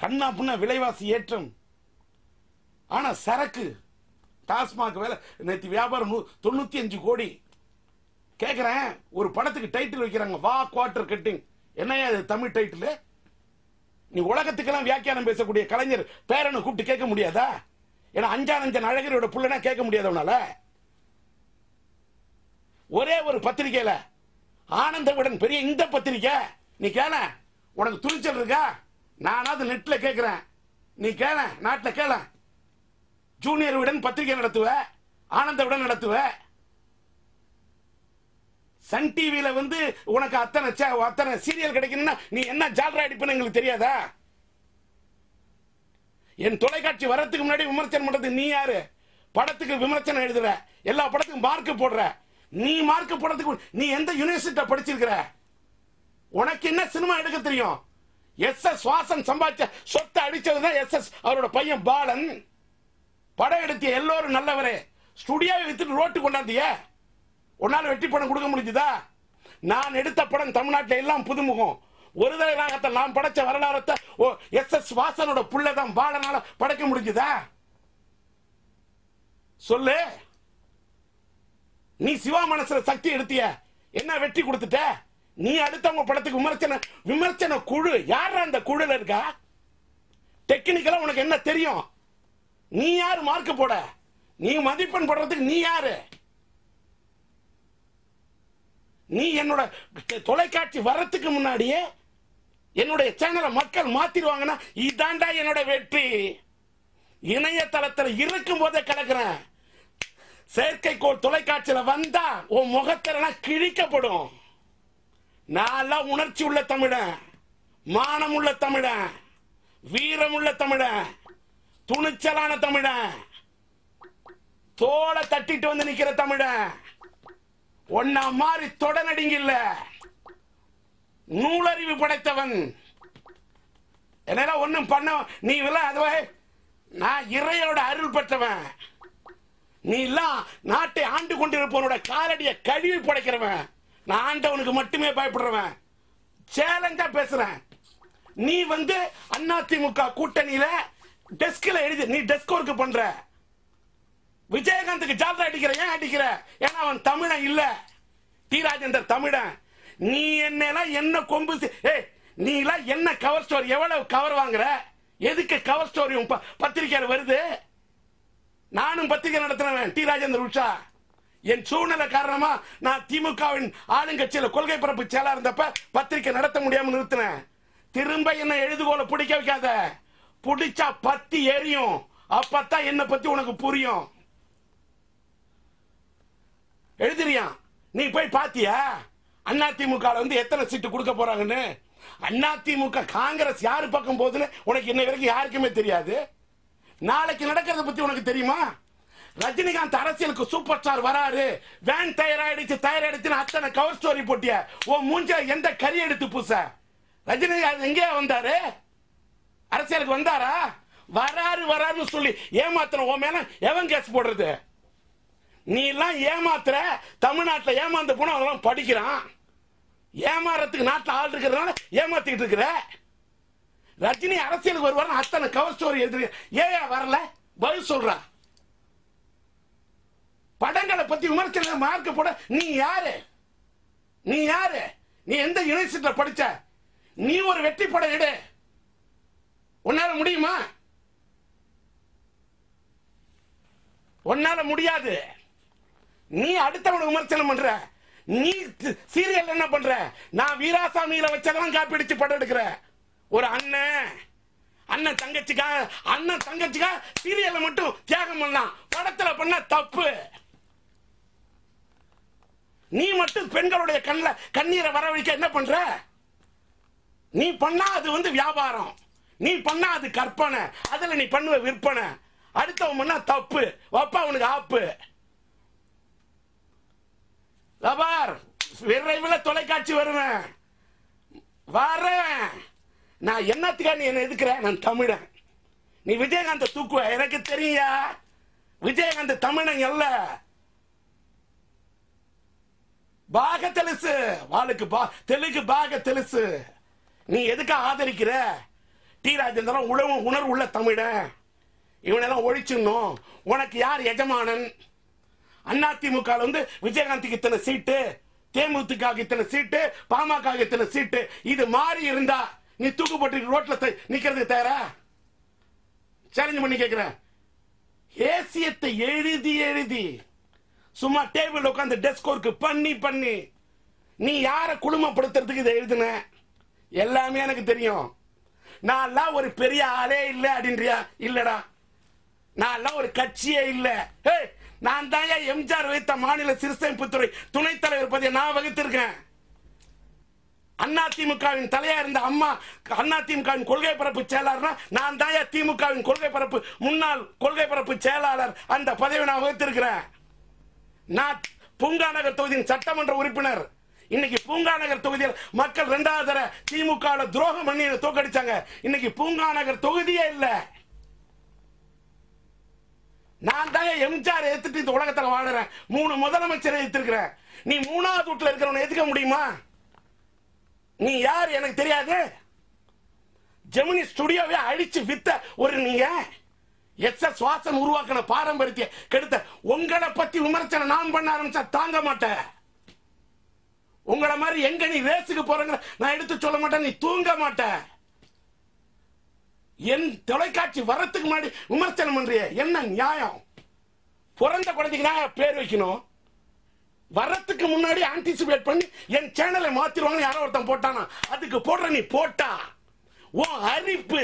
கண்ணா புண்ணா விலைவாசி ஏற்றம். ஆனா சரக்கு டாஸ்மாக் வேலை நேற்று வியாபாரம் 95 கோடி. கேட்கிறேன், ஒரு படத்துக்கு டைட்டில் வைக்கிறாங்க, வா குவார்டர் கட்டிங். என்னையா இது தமிழ் டைட்டில்? நீ உலகத்துக்கெல்லாம் வியாக்கியானம் பேசக்கூடிய கலைஞர் பேரனை கூப்பிட்டு கேட்க முடியாதா? ஏன்னா அஞ்சான் அழகரோட புள்ளனா கேட்க முடியாதவனால. ஒரே ஒரு பத்திரிகையில ஆனந்த விடன் பெரிய இந்த பத்திரிகை, நீ கேள, உனக்கு துணிச்சல் இருக்கா? நானாவது நெட்ல கேட்கிறேன், நீ கேள, நாட்டில் கேள. ஜூனியர் விடன் பத்திரிகை நடத்துவ, ஆனந்த விடன் நடத்துவ. சன் டிவியில வந்து உனக்கு அத்தனை சீரியல் கிடைக்கணும்னா நீ என்ன ஜால்ரா அடிப்பன்னு எங்களுக்கு தெரியாதா? என் தொலைக்காட்சி வரத்துக்கு முன்னாடி விமர்சனம் பண்றது நீ யாரு? படத்துக்கு விமர்சனம் எழுதுற, எல்லா படத்துக்கும் மார்க் போடுற. நீ மார்க் போடுறதுக்கு நீ எந்த யூனிவர்சிட்டி படிச்சிருக்கிற? உனக்கு என்ன சினிமா எடுக்க தெரியும்? எஸ்.எஸ். வாசன் சம்பாதிச்ச சொத்தை அடிச்சதுதான் எஸ்.எஸ். அவரோட பையன் பாலன். படம் எடுத்திய எல்லோரும் நல்லவரே ஸ்டுடியோவை வித்துட்டு ரோட்டு கொண்டாந்திய. உன்னால வெற்றி படம் கொடுக்க முடிஞ்சுதா? நான் எடுத்த படம் தமிழ்நாட்டில் எல்லாம் புதுமுகம். ஒரு தடவை நான் படைச்ச வரலாறத்தை எஸ்.எஸ். வாசனோட புள்ளதான் பாலனால படைக்க முடிஞ்சுதா? சொல்லு. நீ சிவா மனசுல சக்தி எடுத்திய, என்ன வெற்றி கொடுத்துட்ட? நீ அடுத்தவங்க படத்துக்கு விமர்சன குழு யாரா அந்த குழுல இருக்கா? டெக்னிக்கலா உனக்கு என்ன தெரியும்? நீ யாரு மார்க் போட? நீ மதிப்பெண் போடுறதுக்கு நீ யாரு? நீ என்னோட தொலைக்காட்சி வரத்துக்கு முன்னாடியே என்னுடைய சேனலை மக்கள் மாத்திடுவாங்கன்னா இதாண்டா என்னோட வெற்றி. இணையதளத்தில் இருக்கும் போதே கிடக்குறேன். செயற்கைக்கோள் தொலைக்காட்சியில வந்தா உன் முகத்திலாம் கிழிக்கப்படும். நான் உணர்ச்சி உள்ள தமிழன், மானம் உள்ள தமிழன், வீரம் உள்ள தமிழன், துணிச்சலான தமிழன், தோளை தட்டிட்டு வந்து நிக்கிற தமிழன். ஒன்னா மாதிரி தொடநடிங்க இல்ல, நூலறிவு படைத்தவன். என்னால ஒண்ணும் பண்ண நீ அதுவே நான் இறையோட அருள் பெற்றவன். நீ எல்லாம் நாட்டை ஆண்டு கொண்டிருப்பவனோட காலடிய கழுவி படைக்கிறவன். நான் ஆண்டவனுக்கு மட்டுமே பயப்படுறவன். சேலஞ்சா பேசுறேன். நீ வந்து அதிமுக கூட்டணியில டெஸ்க்ல எழுதி நீ டெஸ்க் ஒர்க் பண்ற. விஜயகாந்துக்கு ஜால்ரா அடிக்கிற. ஏன் அடிக்கிற? ஏன்னா அவன் தமிழன் இல்ல. டி ராஜேந்தர் தமிழன். நீ என்ன கொம்பு நீ எல்லாம் என்ன கவர் ஸ்டோரி எவ்வளவு கவர் வாங்குற? எதுக்கு கவர் ஸ்டோரி பத்திரிகையாளர் வருது? நானும் பத்திரிகை நடத்துறவன் டி ராஜேந்தர் உஷா. என் சூழ்நிலை காரணமா நான் திமுகவின் ஆளுங்கட்சியில கொள்கை பரப்பு செயலா இருந்தப்ப பத்திரிகை நடத்த முடியாம நிறுத்தினேன். திரும்ப என்ன எழுதுகோல பிடிக்க வைக்காத. பிடிச்சா பத்தி எரியும். அப்பத்தான் என்ன பத்தி உனக்கு புரியும். எழுதுறியா? நீ போய் பாத்தியா அதிமுக வந்து எத்தனை சீட்டு கொடுக்க போறாங்கன்னு? அதிமுக காங்கிரஸ் யாரு பக்கம் போகுதுன்னு உனக்கு இன்னை வரைக்கும் யாருக்குமே தெரியாது. நாளைக்கு நடக்கிறத பத்தி உனக்கு தெரியுமா? ரஜினிகாந்த் அரசியலுக்கு சூப்பர் ஸ்டார் வராரு, வேன் தயாராயிடுச்சு அத்தனை கவர் ஸ்டோரி போட்டிய. ஓ மூஞ்ச எந்த கறி எடுத்து பூச? ரஜினிகாந்த் எங்கே வந்தாரு? அரசியலுக்கு வந்தாரா? வராருன்னு சொல்லி ஏமாத்தின உன் மேல எவன் கேஸ் போடுறது? நீ எல்லாம் ஏமாத்துற. தமிழ்நாட்டில் ஏமாந்து போனா அவன் படிக்கிறான். ஏமாறதுக்கு நாட்டில் ஆள் இருக்கிறதுனால ஏமாத்திட்டு இருக்கிற. ரஜினி அரசியலுக்கு வருவார் அத்தனை கவர் ஸ்டோரி எழுதுற. ஏன் வரல? பதில் சொல்ற. படங்களை பத்தி விமர்சனம் மார்க் போட நீ யாரு? நீ யாரு? நீ எந்த யூனிவர்சிட்டியில படிச்ச? நீ ஒரு வெற்றி படம் எடு. உன்னால முடியுமா? உன்னால முடியாது. நீ அடுத்தவனை விமர்சனம் பண்ற. நீ சீரியல் என்ன பண்ற? நான் வீராசாமியில வச்சதான் காப்பிடிச்சு படம் எடுக்கிற. ஒரு அண்ணன் தங்கச்சிக்கா சீரியல்ல மட்டும் தியாகம் பண்ணலாம், படத்துல பண்ண தப்பு. நீ மட்டும் பெண்களுடைய கண்ணீரை வரவழைக்க என்ன பண்ற? நீ பண்ணா அது வந்து வியாபாரம், நீ பண்ணா அது கற்பனை, அதுல நீ பண்ணுவ விற்பனை. அடுத்தவன் பண்ணா தப்பு, அப்பா உனக்கு ஆப்பு. விரைவில் தொலைக்காட்சி வருவேன். நான் என்னத்துக்கா நீ என்ன எதுக்குற? நான் தமிழன். நீ விஜயகாந்த் தூக்குவ எனக்கு தெரியா? விஜயகாந்த் தமிழன் அல்ல. பாக தெலுசு வாளுக்கு தெலுங்கு பாக தெலுசு. நீ எதுக்கு ஆதரிக்கிற? டி ராஜேந்திரன் உணர்வு உள்ள தமிழன், இவனெல்லாம் ஒழிச்சிடணும். உனக்கு யார் எஜமானன்? அதிமுக வந்து விஜயகாந்துக்கு இத்தனை சீட்டு, தேமுதிக இத்தனை சீட்டு, பாமக இத்தனை சீட்டு. இது மாறி இருந்தா நீ தூக்குப்பட்டு ரோட்ல நிக்கிறது தயாரா? சேலஞ்ச் பண்ணி கேட்கிறேன். ஏசியத்தை எழுதி எழுதி சும்மா டேபிள் உட்காந்து டெஸ்க் ஒர்க் பண்ணி நீ யார குடும்பப்படுத்துறதுக்கு இதை எழுதுன? எல்லாமே எனக்கு தெரியும். நான் ஒரு பெரிய ஆளே இல்ல அப்படின்றியா? இல்லடா, நான் ஒரு கட்சியே இல்ல. நான் தான் எம்ஜிஆர் வைத்த மாநில சிறுசேமிப்புத்துறை துணைத் தலைவர் பதவியை நான் வகித்திருக்கேன். அதிமுகவின் தலையா இருந்த அம்மா அதிமுகவின் கொள்கை பரப்பு செயலாளர், நான் தான் திமுகவின் கொள்கை பரப்பு முன்னாள் கொள்கை பரப்பு செயலாளர். அந்த பதவியை நான் வகித்திருக்கிறேன். நான் பூங்கா நகர் தொகுதியின் சட்டமன்ற உறுப்பினர். இன்னைக்கு பூங்கா நகர் தொகுதியில் மக்கள் 2வது தடவை திமுக துரோகம் பண்ணி தோக்கடிச்சாங்க. இன்னைக்கு பூங்கா நகர் தொகுதியே இல்ல. நான் தான் எம்ஜிஆர் எதிர்த்து இந்த உலகத்தில் வாழறேன். 3 முதலமைச்சரை எதிர்த்திருக்கிறேன். நீ 3வது வீட்டுல இருக்கிறவனை எதிர்க்க முடியுமா? நீ யார் எனக்கு தெரியாது. ஜெமினி ஸ்டுடியோவை அழிச்சு வித்த ஒரு நீங்க எஸ் வாசன் உருவாக்கின பாரம்பரியத்தை கெடுத்த உங்களை பத்தி விமர்சனம் நான் பண்ண ஆரம்பிச்சா தாங்க மாட்டேன். உங்களை மாதிரி எங்க நீ ரேஸுக்கு போறங்க நான் எடுத்து சொல்ல மாட்டேன். நீ தூங்க மாட்ட. என் தொலைக்காட்சி வரத்துக்கு முன்னாடி விமர்சனம் பண்றிய என்ன நியாயம்? பிறந்த குழந்தைக்கு நான் பேர் வைக்கணும். வரத்துக்கு முன்னாடி ஆன்டிசிபேட் பண்ணி என் சேனலை மாத்திருவாங்க யாரோ ஒருத்தன் போட்டானா? அதுக்கு போடுற நீ போட்டா உன் அரிப்பு.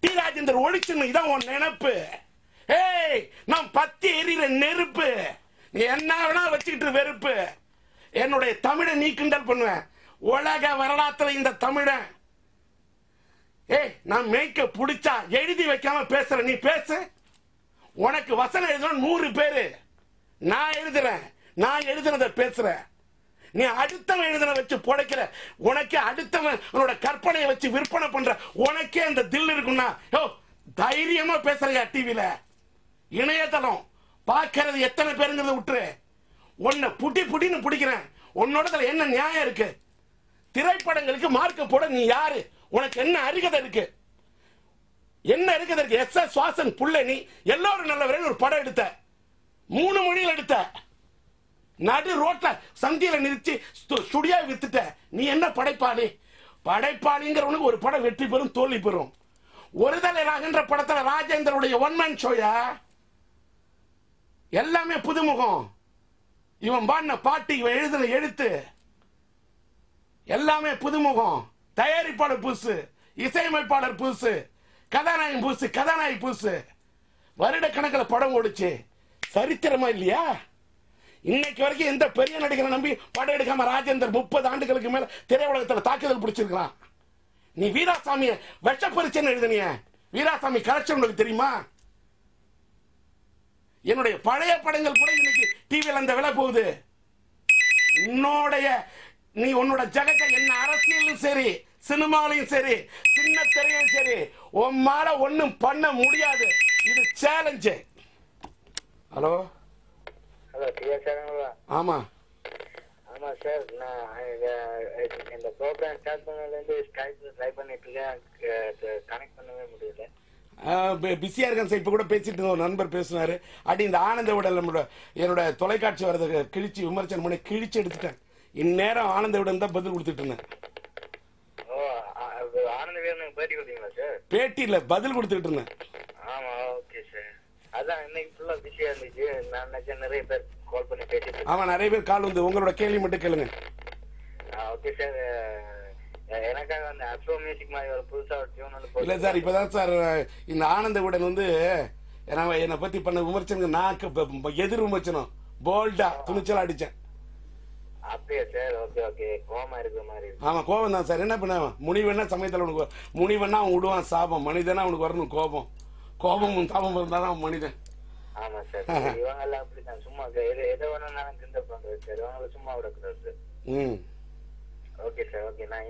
டி ராஜேந்தர் ஒழிச்சுன்னு இதான் உன் நினைப்பு. நான் பத்தி எரியிற நெருப்பு. நீ என்ன வேணா வச்சுக்கிட்டு வெறுப்பு. என்னுடைய தமிழை நீ கிண்டல் பண்ணுவேன். உலக வரலாற்றுல இந்த தமிழன் நான் மேய்க்க புடிச்சா எழுதி வைக்காம பேசுற. நீ பேசு. உனக்கு வசனம் எழுதுன 100 பேரு. நான் எழுதுறேன். நான் எழுதுனத பேசுறேன். நீ அடுத்தவன் எழுதுன வச்சு பொழைக்கிற. உனக்கு அடுத்தவன் உன்னோட கற்பனையை வச்சு விற்பனை பண்ற. உனக்கே அந்த தில் இருக்குன்னா தைரியமா பேசுறியா? டிவில இணையதளம் பார்க்கறது எத்தனை பேருங்கிறத விட்டுரு. உன்னை புட்டின்னு பிடிக்கிறேன். உன்னோட என்ன நியாயம் இருக்கு? திரைப்படங்களுக்கு மார்க்க போட நீ யாரு? உனக்கு என்ன அருகதை இருக்கு? என்ன அருகதை இருக்கு? எஸ் வாசன் புள்ள நீ எல்லாரும் நல்லவரேன்னு ஒரு படம் எடுத்த. 3 மொழியில் எடுத்த. நடு ரோட்ல சந்தியில நிறுத்தி ஸ்டுடியோ வித்துட்ட. நீ என்ன படைப்பாளி? படைப்பாளிங்கிறவனுக்கு ஒரு படம் வெற்றி பெறும், தோல்வி பெறும். ஒருதலை ராகன்ற படத்துல ராஜேந்திரனுடைய ஒன்மேன் ஷோயா எல்லாமே புதுமுகம். இவன் பாடின பாட்டு, இவன் எழுதின எழுத்து எல்லாமே புதுமுகம். தயாரிப்பாளர் புதுசு, இசையமைப்பாளர் புதுசு, கதாநாயகன் புதுசு, கதாநாயகி புதுசு. வருட கணக்கில் படம் ஓடிச்சு. சரித்திரமா இல்லையா? இன்னைக்கு வரைக்கும் எந்த பெரிய நடிகரை நம்பி படம் எடுக்காம ராஜேந்தர் 30 ஆண்டுகளுக்கு மேல திரையுலகத்தில் தாக்குதல் பிடிச்சிருக்கான். நீ வீராசாமி விஷ பரிச்சைன்னு எழுதினிய. வீராசாமி கலெக்ஷன் உங்களுக்கு தெரியுமா? என்னுடைய பழைய படங்கள் கூட இன்னைக்கு டிவியில் அந்த விலை போகுது. நீ உன்னோட ஜகத்தை என்ன அரசியலும் சரி, சினிமாலையும் சரி, சின்ன திரையும் சரி, உன்னால ஒன்னும் பண்ண முடியாது. இது சேலஞ்சு. ஹலோ ஆமா ஆமா சார், நான் இந்த ப்ரோக்ராம் ஸ்டார்ட் பண்ணதுலேருந்து ஸ்கைப்ல ட்ரை பண்ணிட்டு இருக்கேன். கனெக்ட் பண்ணவே முடியல. பிஸியா இருக்கேன் சார். இப்ப கூட பேசிட்டு ஒரு நண்பர் பேசினாரு. அடி இந்த ஆனந்த விடல் என்னோட தொலைக்காட்சி வரதை கிழிச்சு விமர்சனம் பண்ணி கிழிச்சு எடுத்துட்டேன். இந்நேரம் ஆனந்த விடன் தான் பதில் கொடுத்துட்டு இருந்தேன். ஆனந்த விடன் பேட்டி கொடுத்தீங்களா சார்? பேட்டி இல்ல, பதில் கொடுத்துட்டு இருந்தேன். ஆமா, ஓகே சார். அதான் இன்னைக்கு ஃபுல்லா பிஸியா இருந்துச்சு. நான் நினைச்சேன் நிறைய பேர் கால் பண்ணி பேசிட்டு. ஆமா, நிறைய பேர் கால் வந்து உங்களோட கேள்வி மட்டும் கேளுங்க. Okay sir. எனக்காக அந்த அப்ரோ மியூசிக் மாதிரி ஒரு புதுசா ஒரு டியூன் வந்து இல்ல சார், இப்பதான் சார் இந்த ஆனந்த விடன் வந்து என்னை பத்தி பண்ண விமர்சனம் நான் எதிர் விமர்சனம் போல்டா துணிச்சலா அடிச்சேன். அப்படியா சார்? Okay okay. கோவமா இருக்கிற மாதிரி. ஆமா, கோபம் தான் சார். என்ன பண்ண முனிவன்னா சமயத்தில் உனக்கு முனிவன்னா அவன் விடுவான் சாபம். மனிதனா அவனுக்கு வரணும் கோபம். கோபமும் தாபம் இருந்தாதான் அவன் மனிதன். ஆமா சார். இவங்க எல்லாம் அப்படித்தான். சும்மா எதை வேணா நான் கிண்டல் பண்றது சார். இவங்களை சும்மா விடக்கூடாது சார். Okay sir. ஓகே. நான்